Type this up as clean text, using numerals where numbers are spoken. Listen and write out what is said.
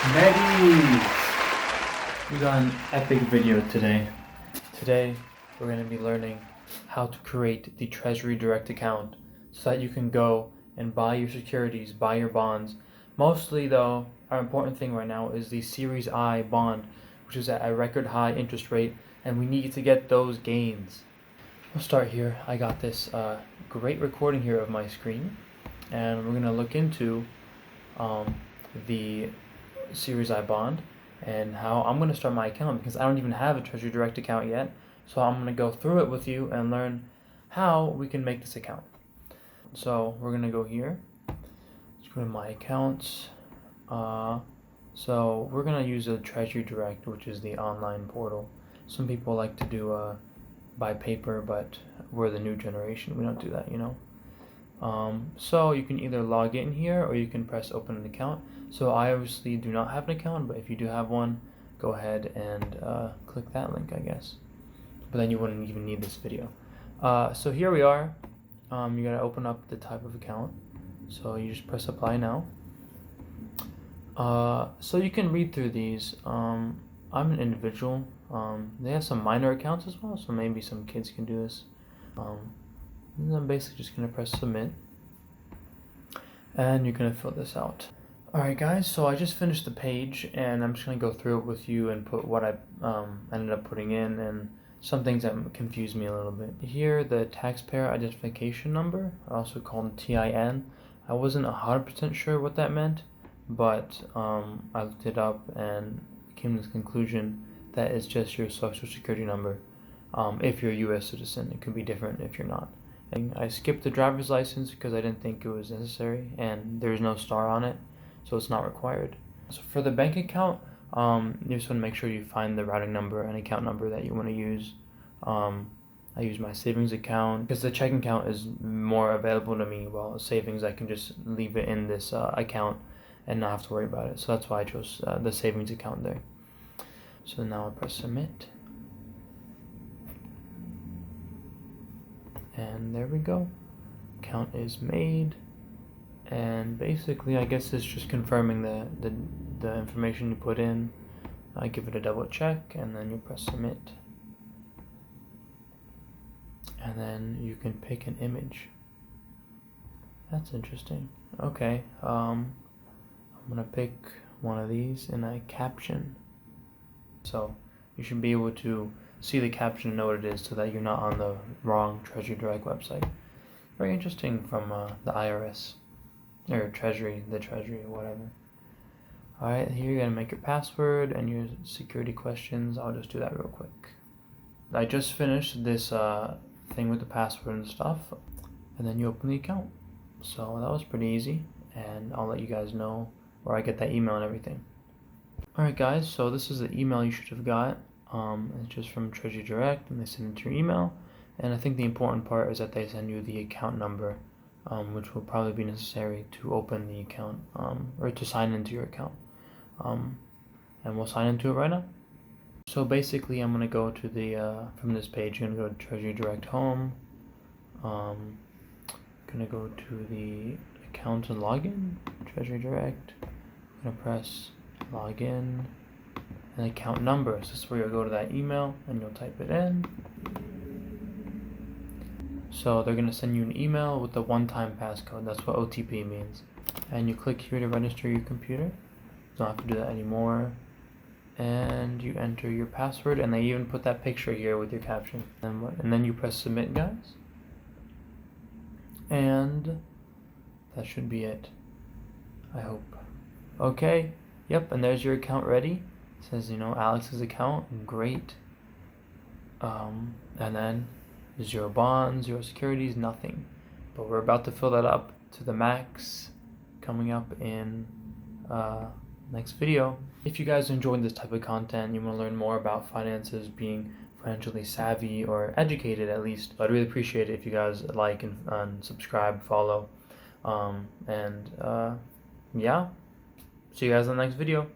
Medis! We got an epic video today. Today, we're going to be learning how to create the TreasuryDirect account so that you can go and buy your securities, buy your bonds. Mostly though, our important thing right now is the Series I bond, which is at a record high interest rate, and we need to get those gains. We'll start here. I got this great recording here of my screen, and we're going to look into the Series I bond and how I'm going to start my account, because I don't even have a TreasuryDirect account yet. So I'm going to go through it with you and learn how we can make this account. So we're going to go here. Let's go to my accounts. So we're going to use a TreasuryDirect, which is the online portal. Some people like to do by paper, but we're the new generation. We don't do that, you know. So you can either log in here or you can press open an account. So I obviously do not have an account, but if you do have one, go ahead and click that link, I guess. But then you wouldn't even need this video. So here we are. You gotta open up the type of account. So you just press apply now. So you can read through these. I'm an individual. They have some minor accounts as well, so maybe some kids can do this. And I'm basically just going to press submit, and you're going to fill this out. Alright guys, so I just finished the page, and I'm just going to go through it with you and put what I ended up putting in and some things that confused me a little bit. Here, the taxpayer identification number, also called TIN. I wasn't 100% sure what that meant, but I looked it up and came to the conclusion that it's just your social security number. If you're a U.S. citizen, it could be different if you're not. And I skipped the driver's license because I didn't think it was necessary, and there's no star on it, so it's not required. So for the bank account, you just want to make sure you find the routing number and account number that you want to use. I use my savings account because the checking account is more available to me, while savings I can just leave it in this account and not have to worry about it. So that's why I chose the savings account there. So now I press submit. And there we go. Account is made. And basically, I guess it's just confirming the information you put in. I give it a double check, and then you press submit. And then you can pick an image. That's interesting. Okay, I'm gonna pick one of these and I caption. So you should be able to see the caption and know what it is so that you're not on the wrong TreasuryDirect website. Very interesting from the IRS or Treasury, the Treasury or whatever. Alright, here you're going to make your password and your security questions. I'll just do that real quick. I just finished this thing with the password and stuff, and then you open the account. So that was pretty easy, and I'll let you guys know where I get that email and everything. Alright guys, so this is the email you should have got. It's just from TreasuryDirect, and they send it to your email. And I think the important part is that they send you the account number, which will probably be necessary to open the account, or to sign into your account. And we'll sign into it right now. So basically, I'm going to go to the, from this page, you're going to go to TreasuryDirect Home. Going to go to the account and login, TreasuryDirect. I'm going to press login. An account number. So this is where you'll go to that email and you'll type it in. So they're going to send you an email with the one-time passcode. That's what OTP means. And you click here to register your computer. You don't have to do that anymore. And you enter your password, and they even put that picture here with your caption. And then you press submit, guys. And that should be it, I hope. Okay. Yep, and there's your account ready. It says, Alex's account, great. And then 0 bonds, 0 securities, nothing. But we're about to fill that up to the max, coming up in next video. If you guys enjoyed this type of content, you want to learn more about finances, being financially savvy or educated at least, I'd really appreciate it if you guys like and subscribe, follow. Yeah, see you guys in the next video.